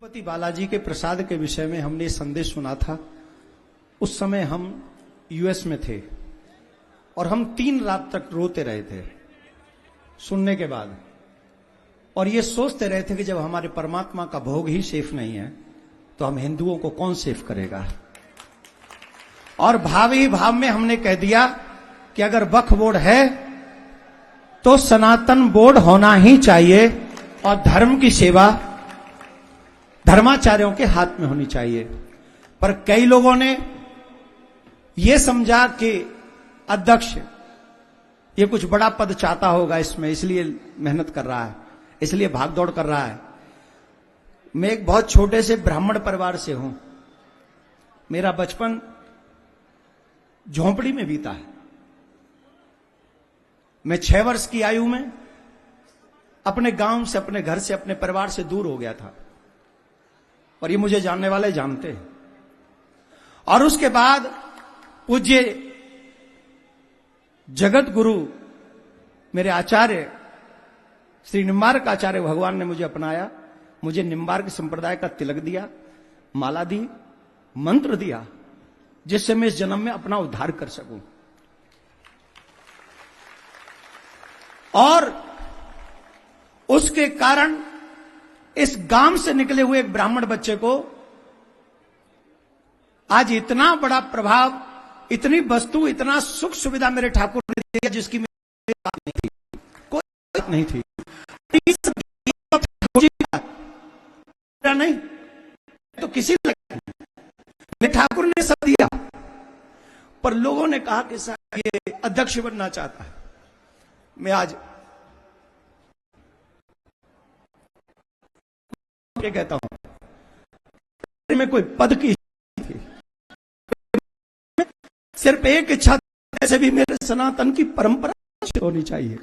तिरुपति बालाजी के प्रसाद के विषय में हमने संदेश सुना था। उस समय हम यूएस में थे और हम 3 रात तक रोते रहे थे सुनने के बाद, और ये सोचते रहे थे कि जब हमारे परमात्मा का भोग ही सेफ नहीं है तो हम हिंदुओं को कौन सेफ करेगा। और भाव ही भाव में हमने कह दिया कि अगर वक्फ बोर्ड है तो सनातन बोर्ड होना ही चाहिए और धर्म की सेवा धर्माचार्यों के हाथ में होनी चाहिए। पर कई लोगों ने यह समझा कि अध्यक्ष ये कुछ बड़ा पद चाहता होगा इसमें, इसलिए मेहनत कर रहा है, इसलिए भागदौड़ कर रहा है। मैं एक बहुत छोटे से ब्राह्मण परिवार से हूं। मेरा बचपन झोंपड़ी में बीता है। मैं 6 वर्ष की आयु में अपने गांव से, अपने घर से, अपने परिवार से दूर हो गया था, और ये मुझे जानने वाले जानते हैं। और उसके बाद पूज्य जगत गुरु मेरे आचार्य श्री निम्बार्क आचार्य भगवान ने मुझे अपनाया, मुझे निम्बार्क संप्रदाय का तिलक दिया, माला दी, मंत्र दिया, जिससे मैं इस जन्म में अपना उद्धार कर सकूं। और उसके कारण इस गांव से निकले हुए एक ब्राह्मण बच्चे को आज इतना बड़ा प्रभाव, इतनी वस्तु, इतना सुख सुविधा मेरे ठाकुर ने दिया जिसकी मेरी बात नहीं थी, कोई बात नहीं थी। नहीं तो किसी मेरे ठाकुर ने सब दिया, पर लोगों ने कहा कि साहब ये अध्यक्ष बनना चाहता है। मैं आज क्या कहता हूं, में कोई पद की इच्छा थी, सिर्फ एक इच्छा, ऐसे भी मेरे सनातन की परंपरा होनी चाहिए।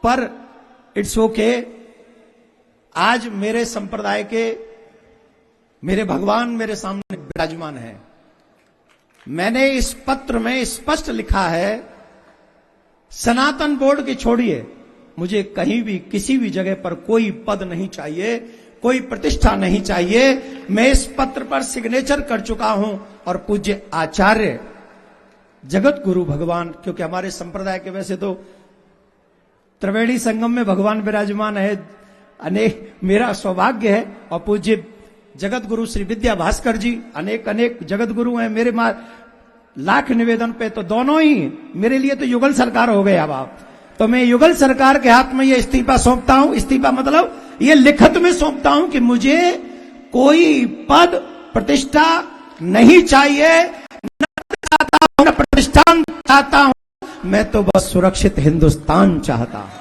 पर इट्स ओके, आज मेरे संप्रदाय के मेरे भगवान मेरे सामने विराजमान है। मैंने इस पत्र में स्पष्ट लिखा है, सनातन बोर्ड की छोड़िए, मुझे कहीं भी किसी भी जगह पर कोई पद नहीं चाहिए, कोई प्रतिष्ठा नहीं चाहिए। मैं इस पत्र पर सिग्नेचर कर चुका हूं, और पूज्य आचार्य जगत गुरु भगवान, क्योंकि हमारे संप्रदाय के वैसे तो त्रिवेणी संगम में भगवान विराजमान है, अनेक मेरा सौभाग्य है, और पूज्य जगत गुरु श्री विद्या भास्कर जी, अनेक अनेक जगत गुरु हैं मेरे लाख निवेदन पे, तो दोनों ही मेरे लिए तो युगल सरकार हो गए। अब आप तो मैं युगल सरकार के हाथ में ये इस्तीफा सौंपता हूं। इस्तीफा मतलब ये लिखित में सौंपता हूं कि मुझे कोई पद प्रतिष्ठा नहीं चाहिए, न प्रतिष्ठान चाहता हूं, मैं तो बस सुरक्षित हिंदुस्तान चाहता हूं।